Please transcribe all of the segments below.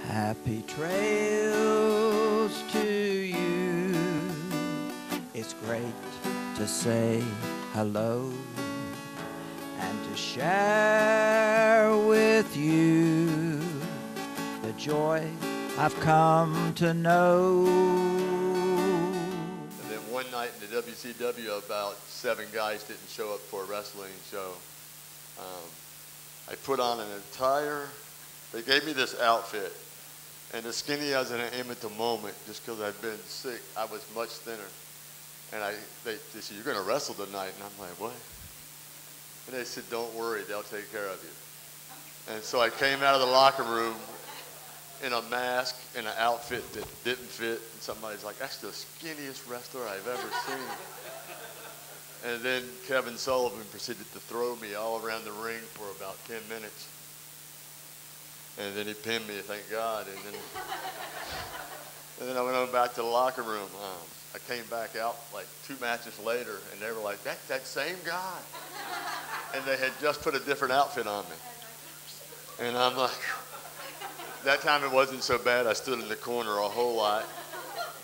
Happy trails to you. It's great to say hello and to share with you the joy I've come to know. And then one night in the WCW, about 7 guys didn't show up for a wrestling show. I put on an entire, they gave me this outfit. And as skinny as I am at the moment, just because I've been sick, I was much thinner. And they said, "You're going to wrestle tonight." And I'm like, "What?" And they said, "Don't worry, they'll take care of you." And so I came out of the locker room in a mask and an outfit that didn't fit. And somebody's like, "That's the skinniest wrestler I've ever seen." And then Kevin Sullivan proceeded to throw me all around the ring for about 10 minutes. And then he pinned me, thank God. And then I went on back to the locker room. I came back out like 2 matches later, and they were like, "That's that same guy." And they had just put a different outfit on me. And I'm like, that time it wasn't so bad. I stood in the corner a whole lot,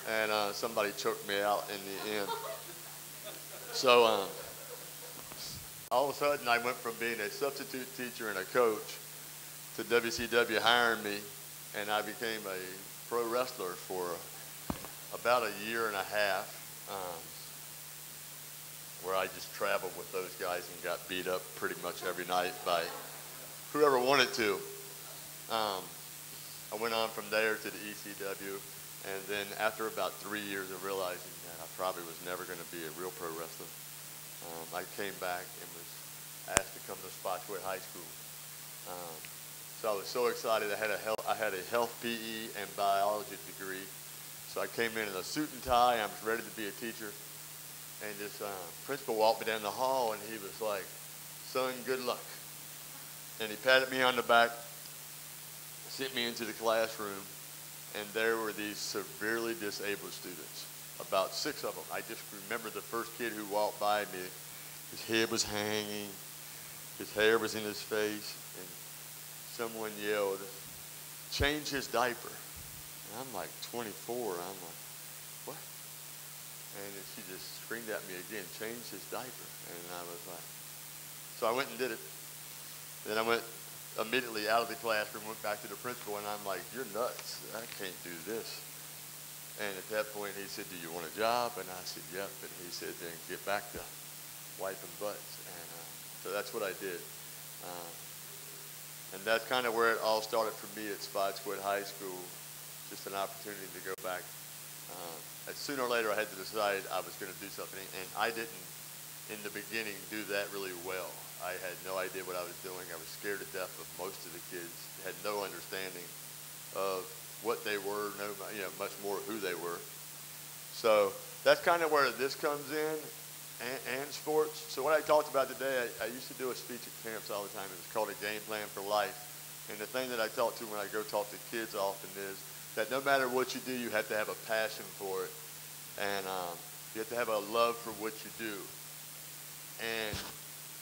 and somebody choked me out in the end. So all of a sudden, I went from being a substitute teacher and a coach to WCW hiring me, and I became a pro wrestler for about a year and a half, where I just traveled with those guys and got beat up pretty much every night by whoever wanted to. I went on from there to the ECW, and then after about 3 years of realizing that I probably was never going to be a real pro wrestler, I came back and was asked to come to Spotswood High School. So I was so excited. I had a health PE and biology degree. So I came in a suit and tie. I was ready to be a teacher. And this principal walked me down the hall, and he was like, "Son, good luck." And he patted me on the back, sent me into the classroom, and there were these severely disabled students, about 6 of them. I just remember the first kid who walked by me. His head was hanging. His hair was in his face. And someone yelled, "Change his diaper." And I'm like 24. I'm like, "What?" And she just screamed at me again, "Change his diaper." And I was like, so I went and did it. Then I went immediately out of the classroom, went back to the principal, and I'm like, "You're nuts. I can't do this." And at that point, he said, "Do you want a job?" And I said, "Yep." And he said, "Then get back to wiping butts." And so that's what I did. And that's kind of where it all started for me at Spotswood High School, just an opportunity to go back. Sooner or later, I had to decide I was going to do something, and I didn't, in the beginning, do that really well. I had no idea what I was doing. I was scared to death of most of the kids, had no understanding of what they were, much more who they were. So that's kind of where this comes in, and sports. So what I talked about today, I used to do a speech at camps all the time. It was called A Game Plan for Life. And the thing that I talk to when I go talk to kids often is that no matter what you do, you have to have a passion for it. And you have to have a love for what you do. And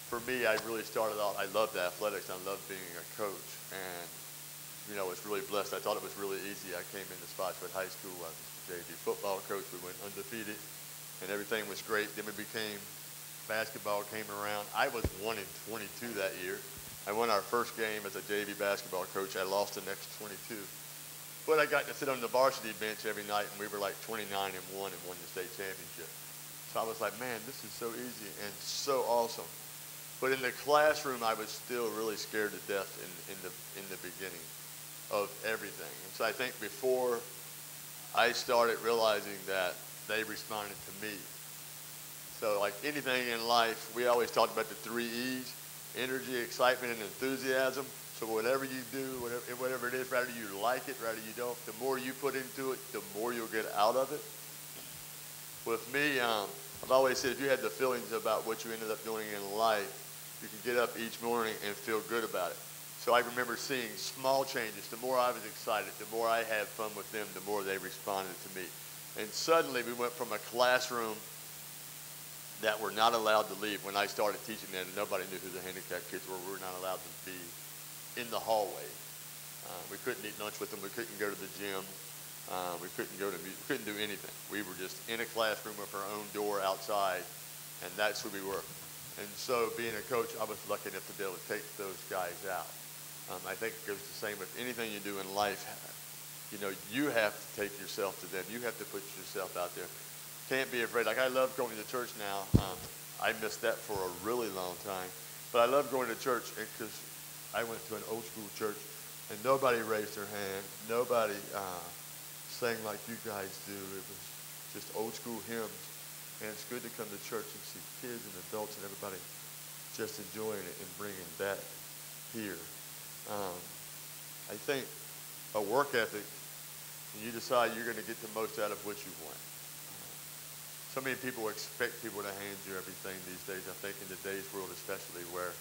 for me, I really started off, I loved athletics. I loved being a coach. And, I was really blessed. I thought it was really easy. I came into Spotswood High School. I was the JV football coach. We went undefeated. And everything was great. Then we basketball came around. I was 1-22 that year. I won our first game as a JV basketball coach. I lost the next 22. But I got to sit on the varsity bench every night, and we were like 29-1 and won the state championship. So I was like, man, this is so easy and so awesome. But in the classroom, I was still really scared to death in the beginning of everything. And so I think before I started realizing that they responded to me. So like anything in life, we always talked about the 3 E's: energy, excitement, and enthusiasm. So whatever you do, whatever it is, rather you like it, rather you don't, the more you put into it, the more you'll get out of it. With me, I've always said if you had the feelings about what you ended up doing in life, you can get up each morning and feel good about it. So I remember seeing small changes. The more I was excited, the more I had fun with them, the more they responded to me. And suddenly we went from a classroom that were not allowed to leave. When I started teaching them, nobody knew who the handicapped kids were. We were not allowed to be in the hallway. We couldn't eat lunch with them. We couldn't go to the gym. We couldn't we couldn't do anything. We were just in a classroom with our own door outside, and that's who we were. And so being a coach, I was lucky enough to be able to take those guys out. I think it goes the same with anything you do in life. You know, you have to take yourself to them. You have to put yourself out there. Can't be afraid. Like, I love going to church now. I missed that for a really long time. But I love going to church because I went to an old school church, and nobody raised their hand. Nobody sang like you guys do. It was just old school hymns. And it's good to come to church and see kids and adults and everybody just enjoying it and bringing that here. I think a work ethic, and you decide you're going to get the most out of what you want. So many people expect people to hand you everything these days. I think in today's world especially, where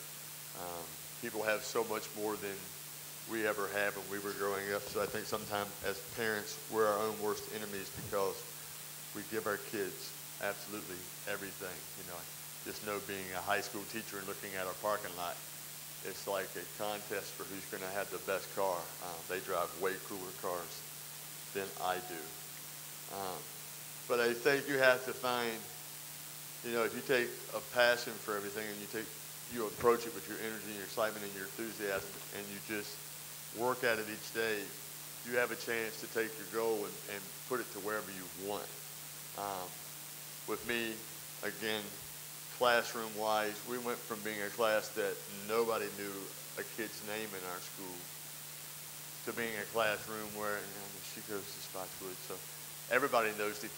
people have so much more than we ever had when we were growing up. So I think sometimes as parents, we're our own worst enemies because we give our kids absolutely everything. You know, just know being a high school teacher and looking at our parking lot, it's like a contest for who's going to have the best car. They drive way cooler cars than I do. But I think you have to find, you know, if you take a passion for everything and you approach it with your energy and your excitement and your enthusiasm and you just work at it each day, you have a chance to take your goal and put it to wherever you want. With me, again, classroom-wise, we went from being a class that nobody knew a kid's name in our school to being a classroom where, she goes to Spotswood, so everybody knows the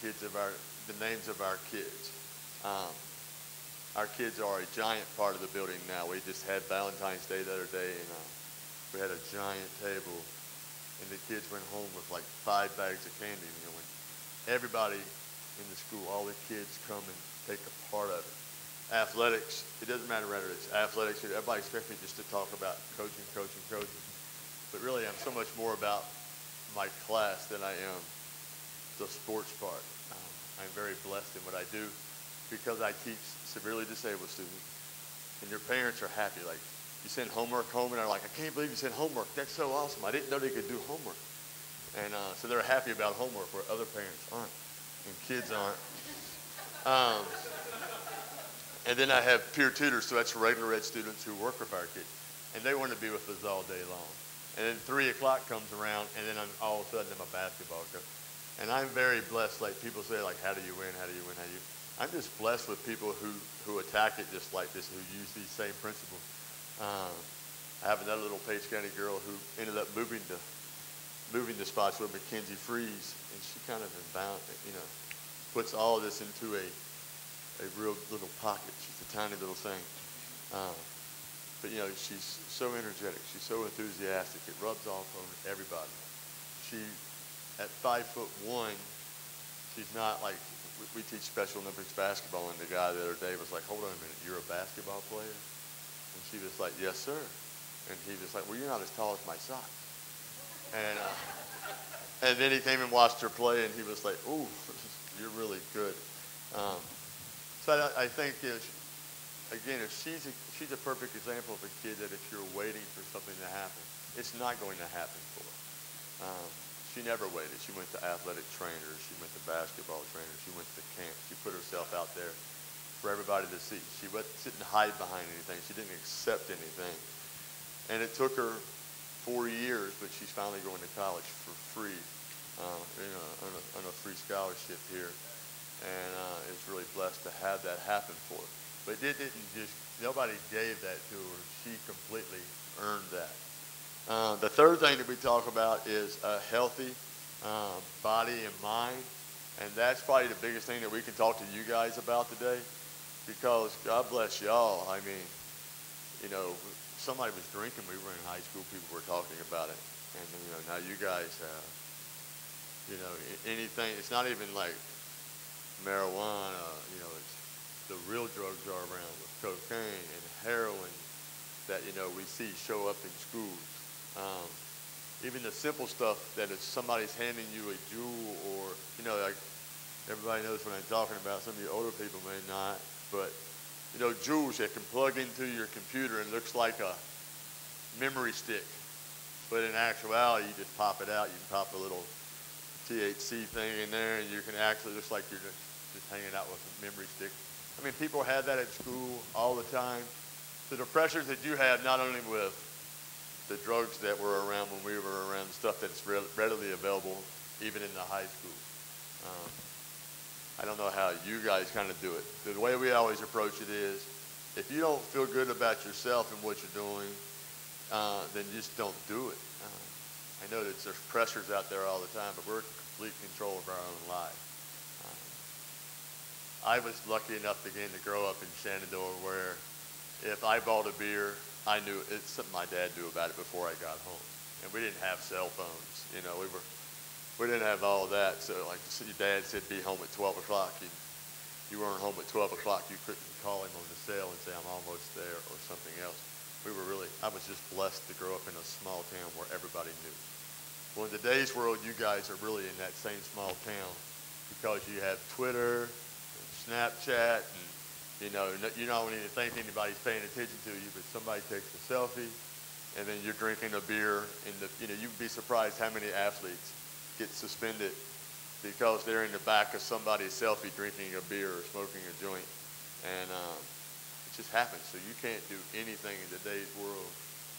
names of our kids. Our kids are a giant part of the building now. We just had Valentine's Day the other day, and we had a giant table, and the kids went home with like 5 bags of candy. You know, and everybody in the school, all the kids come and take a part of it. Athletics, it doesn't matter whether it's athletics. Everybody expects me just to talk about coaching. But really, I'm so much more about my class than I am the sports part. I'm very blessed in what I do because I teach severely disabled students, and your parents are happy. Like, you send homework home, and they're like, I can't believe you sent homework. That's so awesome. I didn't know they could do homework. And so they're happy about homework where other parents aren't, and kids aren't. And then I have peer tutors, so that's regular ed students who work with our kids, and they want to be with us all day long. And then 3 o'clock comes around, and then all of a sudden I'm a basketball coach. And I'm very blessed. Like, people say, like, how do you win? I'm just blessed with people who attack it just like this, who use these same principles. I have another little Page County girl who ended up moving to Spotswood, Mackenzie Freeze, and she kind of puts all of this into a real little pocket. She's a tiny little thing. But, you know, she's so energetic. She's so enthusiastic. It rubs off on everybody. At 5'1", she's not like, we teach Special Olympics basketball, and the guy the other day was like, hold on a minute, you're a basketball player? And she was like, yes, sir. And he was like, well, you're not as tall as my socks. And then he came and watched her play, and he was like, ooh, you're really good. So I think, again, if she's a perfect example of a kid that if you're waiting for something to happen, it's not going to happen for her. She never waited. She went to athletic trainers. She went to basketball trainers. She went to camp. She put herself out there for everybody to see. She didn't hide behind anything. She didn't accept anything. And it took her 4 years, but she's finally going to college for free, on a free scholarship here. And is really blessed to have that happen for her. But it didn't nobody gave that to her. She completely earned that. The third thing that we talk about is a healthy body and mind. And that's probably the biggest thing that we can talk to you guys about today, because God bless y'all. I mean, you know, somebody was drinking. We were in high school. People were talking about it. And, you know, now you guys have, you know, anything. It's not even like marijuana. You know, it's the real drugs are around with cocaine and heroin that, you know, we see show up in schools. Even the simple stuff that if somebody's handing you a jewel, or, you know, like, everybody knows what I'm talking about. Some of you older people may not, but, you know, jewels that can plug into your computer and looks like a memory stick. But in actuality, you just pop it out. You can pop a little THC thing in there, and you can actually, looks like you're just hanging out with a memory stick. I mean, people had that at school all the time. So the pressures that you have, not only with the drugs that were around when we were around, the stuff that's readily available, even in the high school. I don't know how you guys kind of do it. The way we always approach it is, if you don't feel good about yourself and what you're doing, then just don't do it. I know that there's pressures out there all the time, but we're in complete control of our own life. I was lucky enough again to grow up in Shenandoah where if I bought a beer, I knew it's something my dad knew about it before I got home. And we didn't have cell phones. You know, we didn't have all that. So like your dad said, be home at 12 o'clock. You weren't home at 12 o'clock. You couldn't call him on the cell and say, I'm almost there or something else. I was just blessed to grow up in a small town where everybody knew. Well, in today's world, you guys are really in that same small town because you have Twitter and Snapchat, and you don't even think anybody's paying attention to you, but somebody takes a selfie, and then you're drinking a beer, and you'd be surprised how many athletes get suspended because they're in the back of somebody's selfie drinking a beer or smoking a joint, and it just happens. So you can't do anything in today's world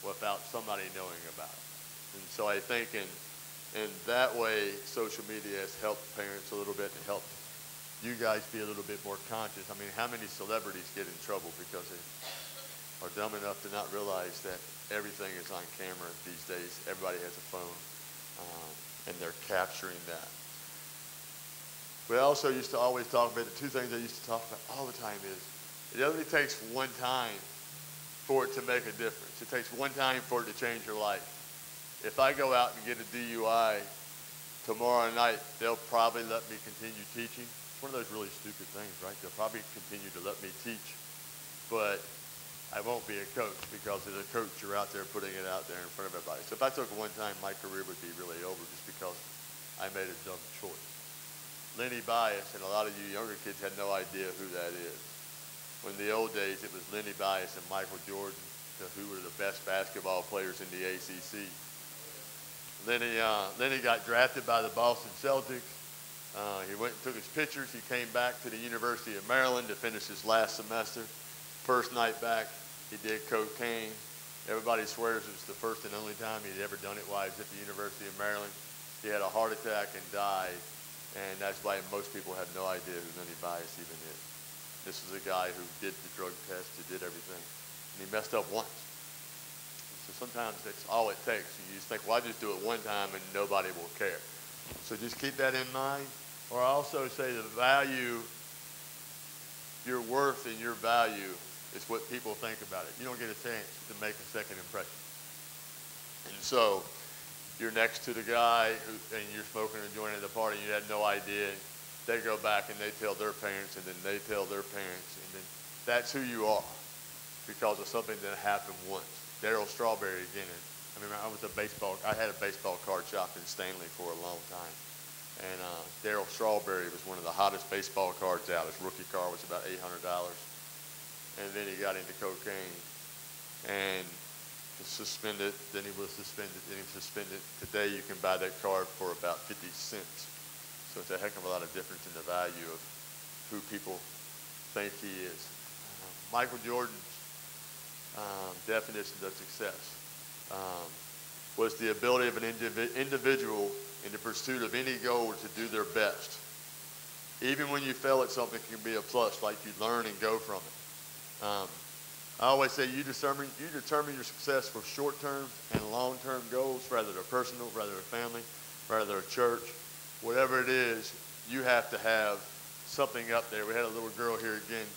without somebody knowing about it. And so I think in that way, social media has helped parents a little bit and helped you guys be a little bit more conscious. I mean, how many celebrities get in trouble because they are dumb enough to not realize that everything is on camera these days? Everybody has a phone, and they're capturing that. We also used to always talk about, the two things I used to talk about all the time is, it only takes one time for it to make a difference. It takes one time for it to change your life. If I go out and get a DUI tomorrow night, they'll probably let me continue teaching. It's one of those really stupid things, right? They'll probably continue to let me teach, but I won't be a coach because as a coach, you're out there putting it out there in front of everybody. So if I took it one time, my career would be really over just because I made a dumb choice. Lenny Bias, and a lot of you younger kids had no idea who that is. When in the old days, it was Lenny Bias and Michael Jordan, who were the best basketball players in the ACC. Lenny got drafted by the Boston Celtics. He went and took his pictures. He came back to the University of Maryland to finish his last semester. First night back, he did cocaine. Everybody swears it's the first and only time he'd ever done it while he was at the University of Maryland. He had a heart attack and died, and that's why most people have no idea who Lenny Bias even is. This is a guy who did the drug test, who did everything, and he messed up once. So sometimes that's all it takes. You just think, well, I just do it one time and nobody will care. So just keep that in mind. Or I also say the value, your worth and your value is what people think about it. You don't get a chance to make a second impression. And so you're next to the guy and you're smoking a joint at the party and you had no idea. They go back and they tell their parents, and then they tell their parents, and then that's who you are because of something that happened once. Darryl Strawberry again. I mean, I had a baseball card shop in Stanley for a long time, and Darryl Strawberry was one of the hottest baseball cards out. His rookie card was about $800, and then he got into cocaine and was suspended. Then he was suspended. Then he was suspended. Today you can buy that card for about 50 cents. So it's a heck of a lot of difference in the value of who people think he is. Michael Jordan's definition of success was the ability of an individual in the pursuit of any goal to do their best. Even when you fail at something, it can be a plus, like you learn and go from it. I always say you determine your success for short-term and long-term goals, rather than personal, rather than family, rather than a church. Whatever it is, you have to have something up there. We had a little girl here again,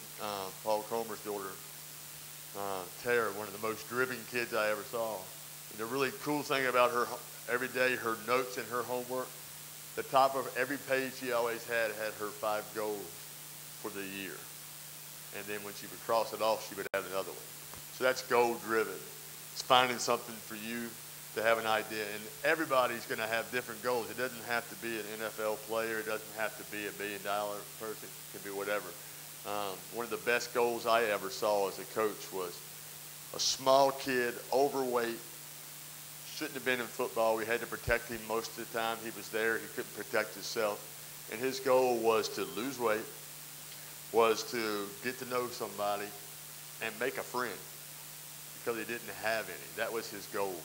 Paul Comer's daughter, Tara, one of the most driven kids I ever saw. And the really cool thing about her, every day, her notes and her homework, the top of every page she always had her 5 goals for the year. And then when she would cross it off, she would add another one. So that's goal-driven. It's finding something for you to have an idea, and everybody's going to have different goals. It doesn't have to be an NFL player. It doesn't have to be a $1 million person. It can be whatever. One of the best goals I ever saw as a coach was a small kid, overweight, shouldn't have been in football. We had to protect him most of the time. He was there. He couldn't protect himself. And his goal was to lose weight, was to get to know somebody and make a friend because he didn't have any. That was his goal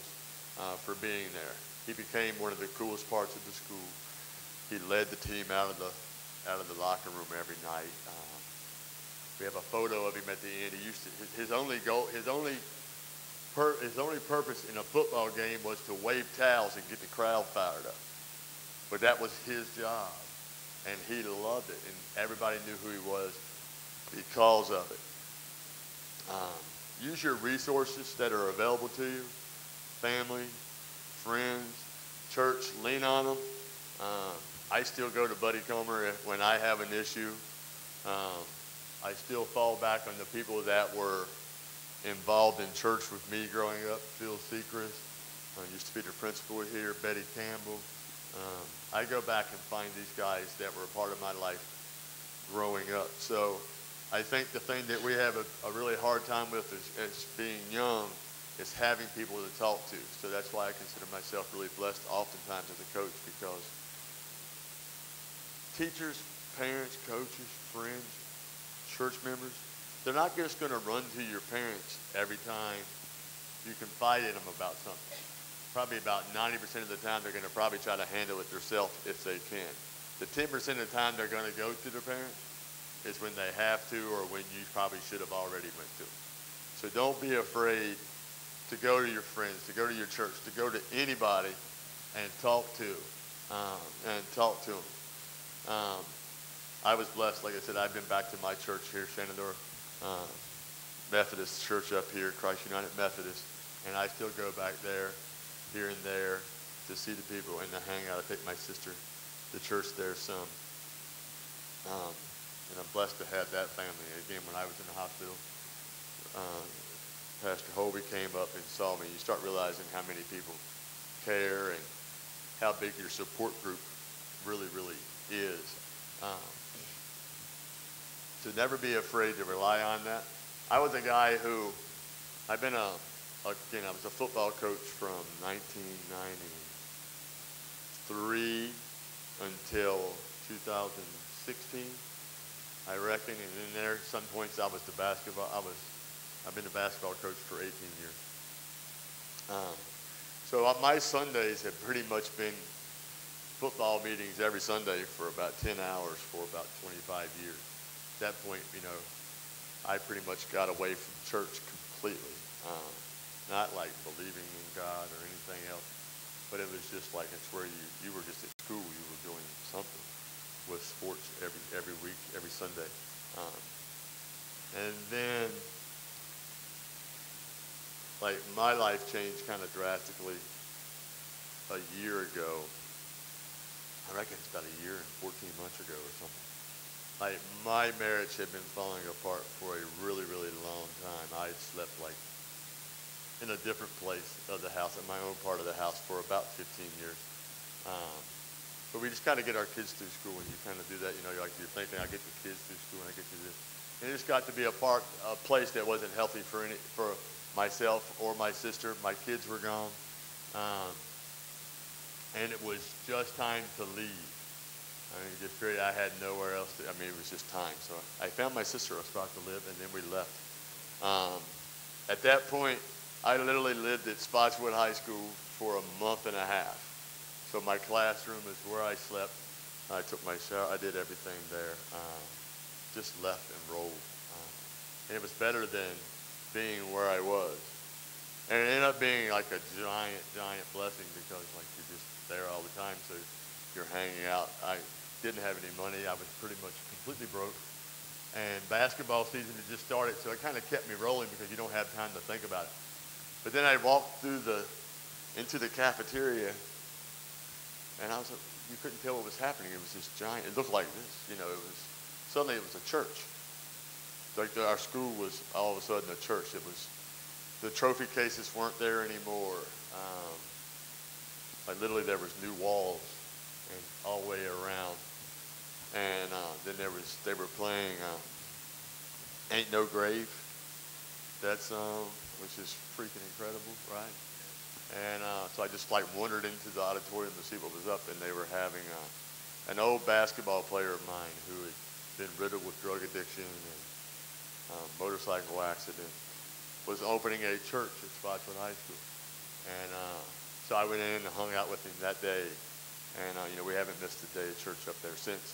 for being there. He became one of the coolest parts of the school. He led the team out of the locker room every night. We have a photo of him at the end. He used to, his only purpose in a football game was to wave towels and get the crowd fired up. But that was his job, and he loved it, and everybody knew who he was because of it. Use your resources that are available to you, family, friends, church, lean on them. I still go to Buddy Comer when I have an issue. I still fall back on the people that were involved in church with me growing up. Phil Sechrist, used to be the principal here, Betty Campbell. I go back and find these guys that were a part of my life growing up. So I think the thing that we have a really hard time with is being young is having people to talk to. So that's why I consider myself really blessed oftentimes as a coach, because teachers, parents, coaches, friends, church members, they're not just going to run to your parents every time you confide in them about something. Probably about 90% of the time they're going to probably try to handle it themselves if they can. The 10% of the time they're going to go to their parents is when they have to, or when you probably should have already went to them. So don't be afraid to go to your friends, to go to your church, to go to anybody and talk to them. I was blessed, like I said, I've been back to my church here, Shenandoah Methodist Church up here, Christ United Methodist, and I still go back there, here and there, to see the people and to hang out. I take my sister to church there some. And I'm blessed to have that family. Again, when I was in the hospital, Pastor Holby came up and saw me. You start realizing how many people care and how big your support group really, really is. To never be afraid to rely on that. I was a guy who, I was a football coach from 1993 until 2016, I reckon. And in there, some points I've been the basketball coach for 18 years. So my Sundays have pretty much been football meetings every Sunday for about 10 hours for about 25 years. At that point, I pretty much got away from church completely. Not like believing in God or anything else, but it was just like it's where you were just at school. You were doing something with sports every week, every Sunday. And then, like, my life changed kind of drastically a year ago. I reckon it's about a year and 14 months ago or something. Like, my marriage had been falling apart for a really, really long time. I had slept like in a different place of the house, in my own part of the house, for about 15 years. But we just kind of get our kids through school, and you kind of do that. You're thinking, I get the kids through school, and I get to this. And it just got to be a place that wasn't healthy for myself or my sister. My kids were gone, and it was just time to leave. I had nowhere else to, it was just time. So I found my sister a spot to live, and then we left. At that point, I literally lived at Spotswood High School for a month and a half. So my classroom is where I slept. I took my shower. I did everything there. Just left and rolled. And it was better than being where I was. And it ended up being like a giant, giant blessing, because like you're just there all the time. So you're hanging out. I didn't have any money. I was pretty much completely broke. And basketball season had just started, so it kind of kept me rolling because you don't have time to think about it. But then I walked into the cafeteria, and you couldn't tell what was happening. It was this giant, it looked like this, suddenly it was a church. Like our school was all of a sudden a church. The trophy cases weren't there anymore. Like literally there was new walls and all the way around. And then they were playing Ain't No Grave, that song, which is freaking incredible, right? And so I just like wandered into the auditorium to see what was up, and they were having an old basketball player of mine who had been riddled with drug addiction and motorcycle accident, was opening a church at Spotswood High School. And so I went in and hung out with him that day. And, we haven't missed a day of church up there since.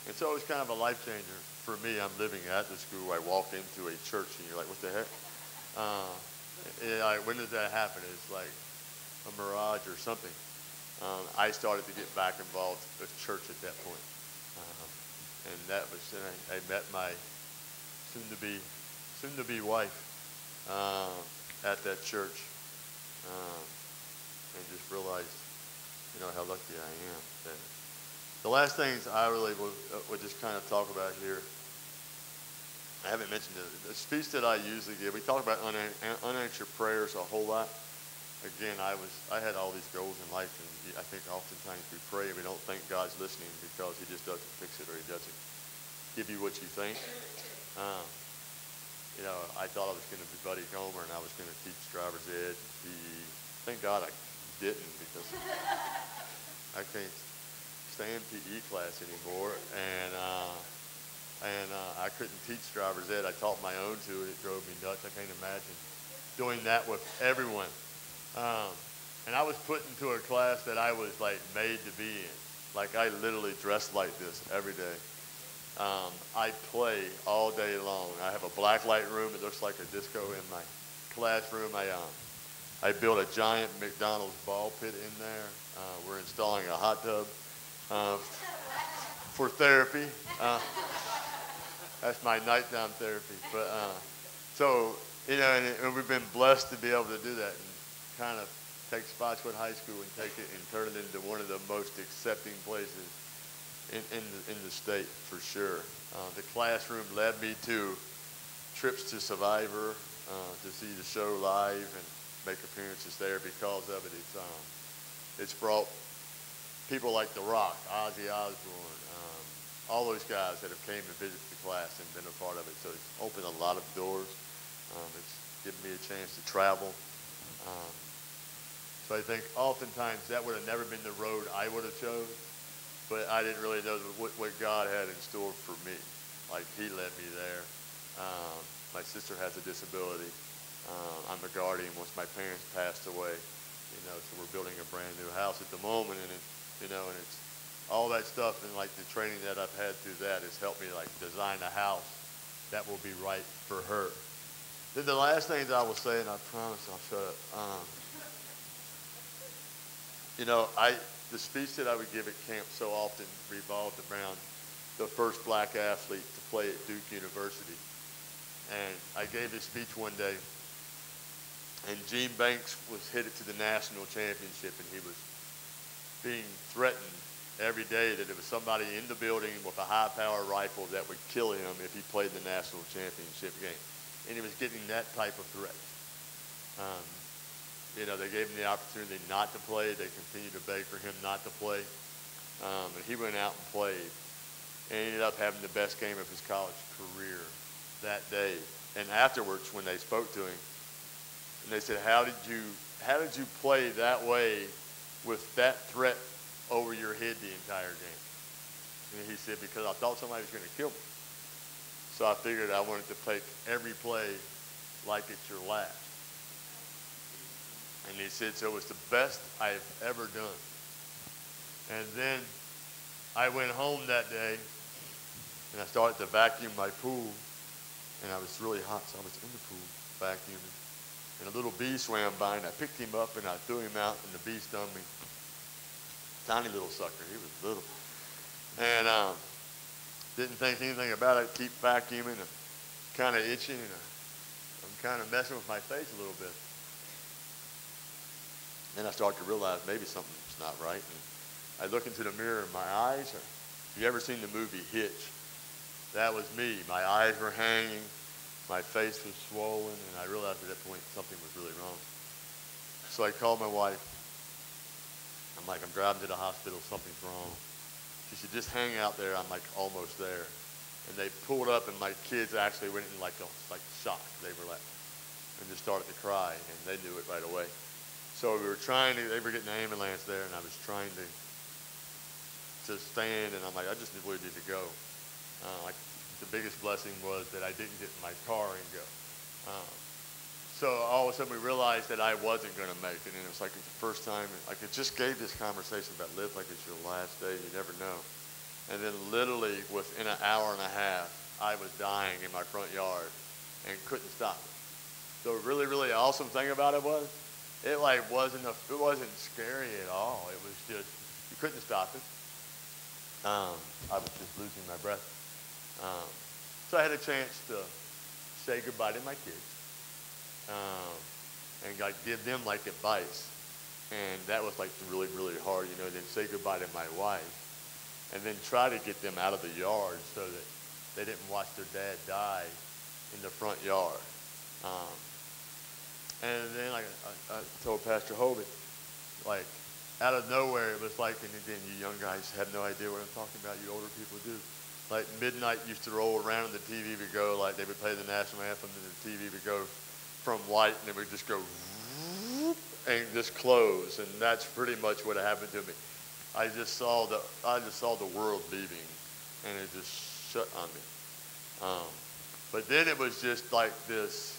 And so it was kind of a life changer for me. I'm living at the school. I walk into a church, and you're like, what the heck? When does that happen? It's like a mirage or something. I started to get back involved with church at that point. And that was, I met my soon-to-be wife at that church, and just realized, how lucky I am. That the last things I really would just kind of talk about here, I haven't mentioned the speech that I usually give. We talk about unanswered prayers a whole lot. Again, I had all these goals in life, and I think oftentimes we pray and we don't think God's listening because he just doesn't fix it, or he doesn't give you what you think. I thought I was going to be Buddy Gomer and I was going to teach driver's ed. Thank God I didn't, because I can't stand PE class anymore, and I couldn't teach driver's ed. I taught my own to it. It drove me nuts. I can't imagine doing that with everyone. And I was put into a class that I was like made to be in. Like I literally dressed like this every day. I play all day long. I have a black light room. It looks like a disco in my classroom. I built a giant McDonald's ball pit in there. We're installing a hot tub for therapy. That's my nighttime therapy. But and we've been blessed to be able to do that and kind of take Spotswood High School and take it and turn it into one of the most accepting places in the state, for sure. The classroom led me to trips to Survivor, to see the show live and make appearances there. Because of it, it's brought people like The Rock, Ozzy Osbourne, all those guys that have came to visit the class and been a part of it. So it's opened a lot of doors. It's given me a chance to travel. So I think oftentimes that would have never been the road I would have chose, but I didn't really know what God had in store for me. Like he led me there. My sister has a disability. I'm a guardian once my parents passed away, so we're building a brand new house at the moment, and it's all that stuff, and like the training that I've had through that has helped me like design a house that will be right for her. Then the last things I will say, and I promise I'll shut up. The speech that I would give at camp so often revolved around the first black athlete to play at Duke University. And I gave this speech one day, and Gene Banks was headed to the national championship, and he was being threatened every day that there was somebody in the building with a high-power rifle that would kill him if he played the national championship game. And he was getting that type of threat. They gave him the opportunity not to play. They continued to beg for him not to play. And he went out and played and ended up having the best game of his college career that day. And afterwards, when they spoke to him, and they said, how did you play that way with that threat over your head the entire game? And he said, because I thought somebody was going to kill me. So I figured I wanted to take every play like it's your last. And he said, so it was the best I've ever done. And then I went home that day, and I started to vacuum my pool, and I was really hot, so I was in the pool vacuuming. And a little bee swam by, and I picked him up, and I threw him out, and the bee stung me. Tiny little sucker. He was little. And didn't think anything about it. Keep vacuuming. I'm kind of itching, and I'm kind of messing with my face a little bit. Then I started to realize maybe something's not right. And I look into the mirror, and my eyes are, if you ever seen the movie Hitch, that was me. My eyes were hanging. My face was swollen, and I realized at that point something was really wrong. So I called my wife. I'm like, I'm driving to the hospital, something's wrong. She said, just hang out there, I'm like almost there. And they pulled up, and my kids actually went in like shock. They were like, and just started to cry, and they knew it right away. So we were they were getting an ambulance there, and I was trying to stand, and I'm like, I just really need to go. Like the biggest blessing was that I didn't get in my car and go. Um, so all of a sudden we realized that I wasn't going to make it, and it was like the first time, like it just gave this conversation about live like it's your last day, you never know. And then literally within an hour and a half, I was dying in my front yard and couldn't stop it. The really, really awesome thing about it was, it wasn't scary at all. It was just, you couldn't stop it. I was just losing my breath. So I had a chance to say goodbye to my kids and like give them like advice. And that was like really, really hard, you know, then say goodbye to my wife and then try to get them out of the yard so that they didn't watch their dad die in the front yard. And then like I told Pastor Hovind, like out of nowhere, it was like, and again, you young guys have no idea what I'm talking about, you older people do. Like midnight used to roll around and the TV would go, like they would play the national anthem and the TV would go from white and it would just go and just close. And that's pretty much what happened to me. I just saw the world leaving and it just shut on me. But then it was just like this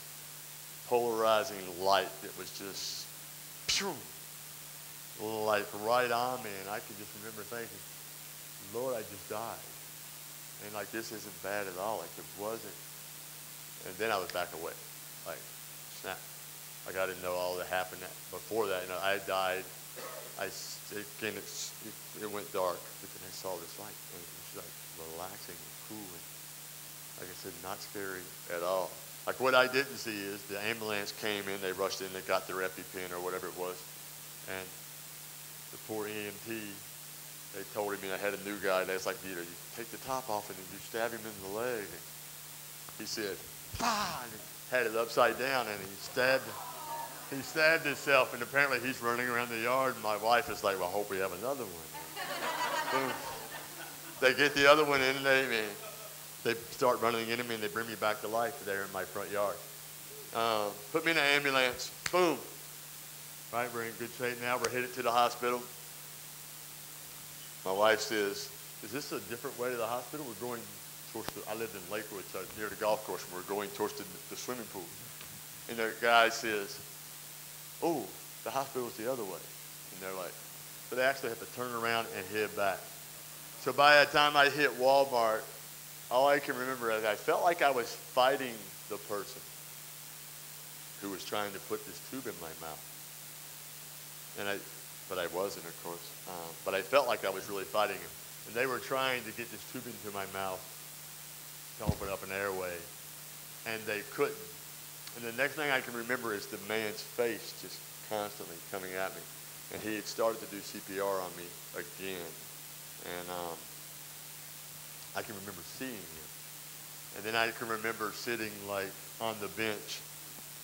polarizing light that was just phew, like right on me, and I could just remember thinking, Lord, I just died. And like this isn't bad at all, like it wasn't. And then I was back away, like snap. Like I didn't know all that happened before that. You know, I died. It went dark, but then I saw this light, and it was like relaxing and cool, and like I said, not scary at all. Like what I didn't see is the ambulance came in, they rushed in, they got their EpiPen or whatever it was, and the poor EMT, they told him, I had a new guy, they was like, you take the top off and you stab him in the leg. And he said, bah! And he had it upside down and he stabbed himself, and apparently he's running around the yard, and my wife is like, well, I hope we have another one. They get the other one in, and they start running into me, and they bring me back to life there in my front yard. Put me in an ambulance, boom. Right, we're in good shape now. We're headed to the hospital. My wife says, is this a different way to the hospital? We're going towards I lived in Lakewood, so near the golf course, and we're going towards the swimming pool. And the guy says, oh, the hospital's the other way. And they're like, so they actually have to turn around and head back. So by the time I hit Walmart, all I can remember is I felt like I was fighting the person who was trying to put this tube in my mouth. But I wasn't, of course. But I felt like I was really fighting him. And they were trying to get this tube into my mouth to open up an airway. And they couldn't. And the next thing I can remember is the man's face just constantly coming at me. And he had started to do CPR on me again. And I can remember seeing him. And then I can remember sitting like on the bench,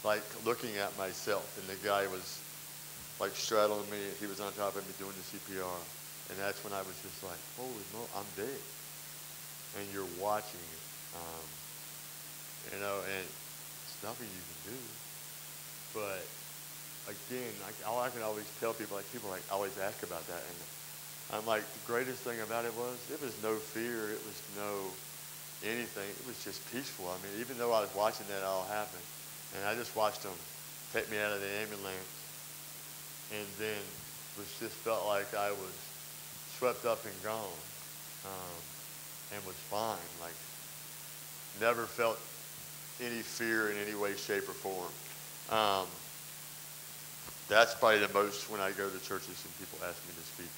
like looking at myself. And the guy was like straddling me. He was on top of me doing the CPR. And that's when I was just like, holy moly, I'm dead. And you're watching it. And it's nothing you can do. But again, all I can always tell people, people always ask about that. And I'm like, the greatest thing about it was no fear. It was no anything. It was just peaceful. I mean, even though I was watching that all happen, and I just watched them take me out of the ambulance, and then just felt like I was swept up and gone, and was fine. Like, never felt any fear in any way, shape, or form. That's probably the most when I go to churches and people ask me to speak.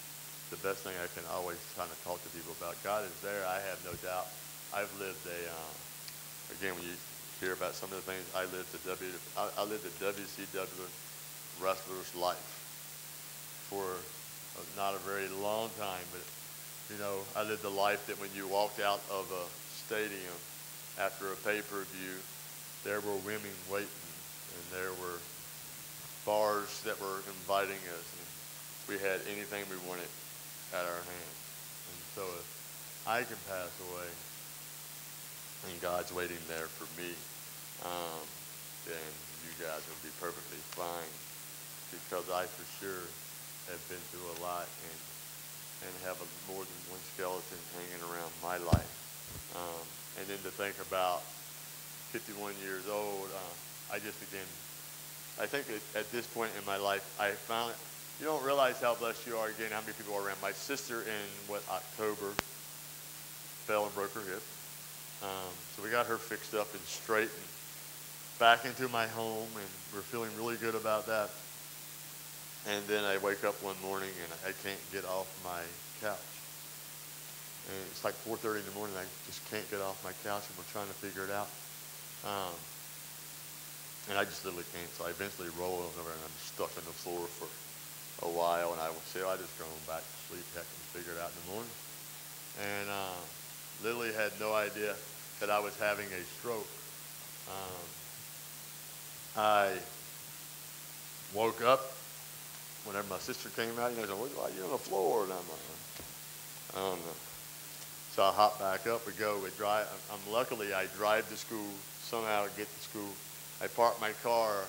The best thing I can always kind of talk to people about. God is there, I have no doubt. I've lived again, when you hear about some of the things, I lived a WCW wrestler's life for not a very long time, but I lived a life that when you walked out of a stadium after a pay-per-view, there were women waiting, and there were bars that were inviting us, and we had anything we wanted at our hands. And so if I can pass away and God's waiting there for me, then you guys will be perfectly fine. because I for sure have been through a lot and have more than one skeleton hanging around my life. And then to think about 51 years old, I just began, I think at this point in my life, I found, you don't realize how blessed you are again, how many people are around. My sister in, October, fell and broke her hip. So we got her fixed up and straight and back into my home, and we're feeling really good about that. And then I wake up one morning and I can't get off my couch. And it's like 4:30 in the morning, I just can't get off my couch, and we're trying to figure it out. And I just literally can't, so I eventually roll over and I'm stuck on the floor for a while, and I will say, I just go back to sleep, heck, and figure it out in the morning. And literally had no idea that I was having a stroke. I woke up whenever my sister came out, said, why are you on the floor? And I'm like, I don't know. So I hop back up, we go, we drive. Luckily, I drive to school, somehow get to school. I park my car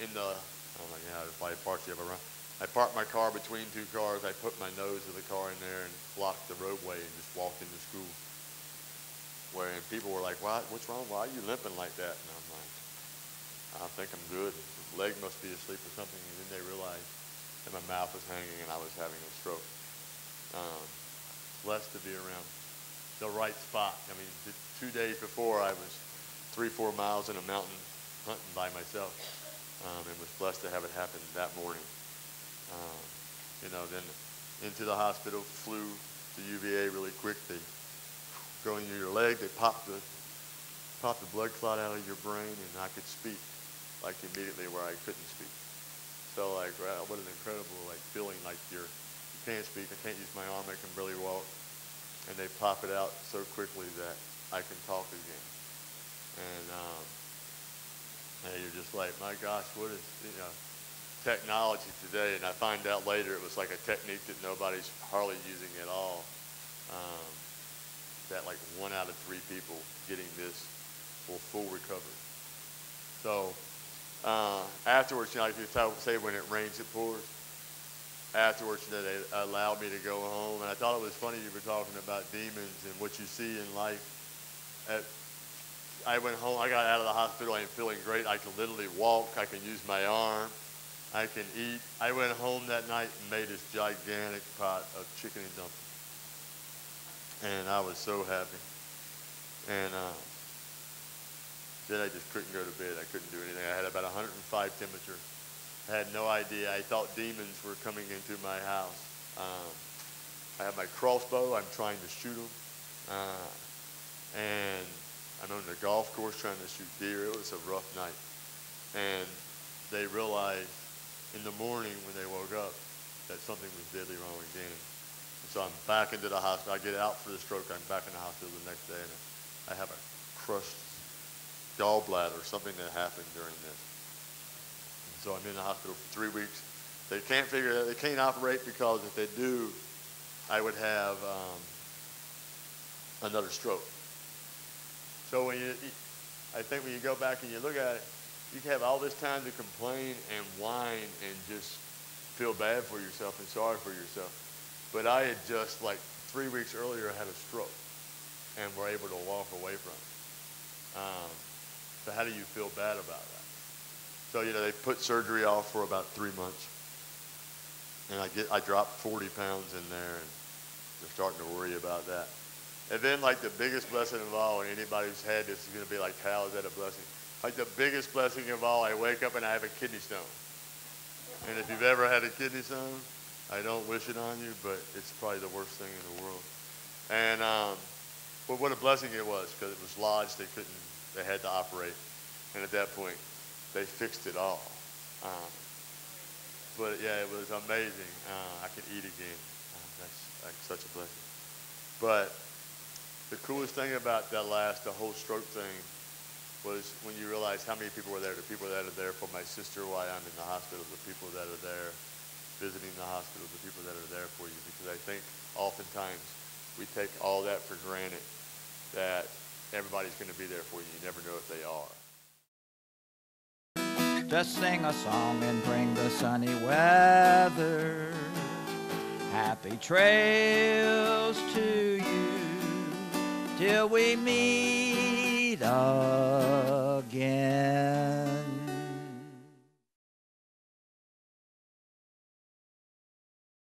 in the, I don't know how to play parts you ever run. I parked my car between two cars. I put my nose of the car in there and blocked the roadway and just walked into school. And people were like, what's wrong? Why are you limping like that? And I'm like, I think I'm good. The leg must be asleep or something. And then they realized that my mouth was hanging and I was having a stroke. Blessed to be around the right spot. I mean, 2 days before I was 3-4 miles in a mountain hunting by myself, and was blessed to have it happen that morning. Then into the hospital, flew to UVA really quick. They go into your leg, they pop the blood clot out of your brain, and I could speak like immediately where I couldn't speak. So like, wow, what an incredible feeling, like you can't speak, I can't use my arm, I can barely walk. And they pop it out so quickly that I can talk again. And you're just like, my gosh, what is, technology today? And I find out later it was like a technique that nobody's hardly using at all. That like 1 out of 3 people getting this will full recovery. So afterwards, like you say, when it rains, it pours. Afterwards, they allowed me to go home, and I thought it was funny you were talking about demons and what you see in life. I went home, I got out of the hospital, I'm feeling great. I can literally walk, I can use my arm, I can eat. I went home that night and made this gigantic pot of chicken and dumplings. And I was so happy. And then I just couldn't go to bed. I couldn't do anything. I had about 105 temperature. I had no idea. I thought demons were coming into my house. I have my crossbow. I'm trying to shoot them. And I'm on the golf course trying to shoot deer. It was a rough night. And they realized in the morning when they woke up that something was deadly wrong again. And so I'm back into the hospital. I get out for the stroke. I'm back in the hospital the next day, and I have a crushed gallbladder, something that happened during this. And so I'm in the hospital for 3 weeks. They can't figure it out. They can't operate because if they do, I would have another stroke. So I think when you go back and you look at it, you can have all this time to complain and whine and just feel bad for yourself and sorry for yourself. But I had just, 3 weeks earlier, had a stroke and were able to walk away from it. So how do you feel bad about that? So, they put surgery off for about 3 months. And I dropped 40 pounds in there, and they're starting to worry about that. And then, the biggest blessing of all, and anybody who's had this is going to be like, how is that a blessing? The biggest blessing of all, I wake up and I have a kidney stone. And if you've ever had a kidney stone, I don't wish it on you, but it's probably the worst thing in the world. And but what a blessing it was, because it was lodged. They had to operate. And at that point, they fixed it all. But yeah, it was amazing. I could eat again. That's such a blessing. But the coolest thing about the whole stroke thing was when you realize how many people were there. The people that are there for my sister while I'm in the hospital, the people that are there visiting the hospital, the people that are there for you. Because I think oftentimes we take all that for granted, that everybody's going to be there for you. You never know if they are. Just sing a song and bring the sunny weather. Happy trails to you till we meet again.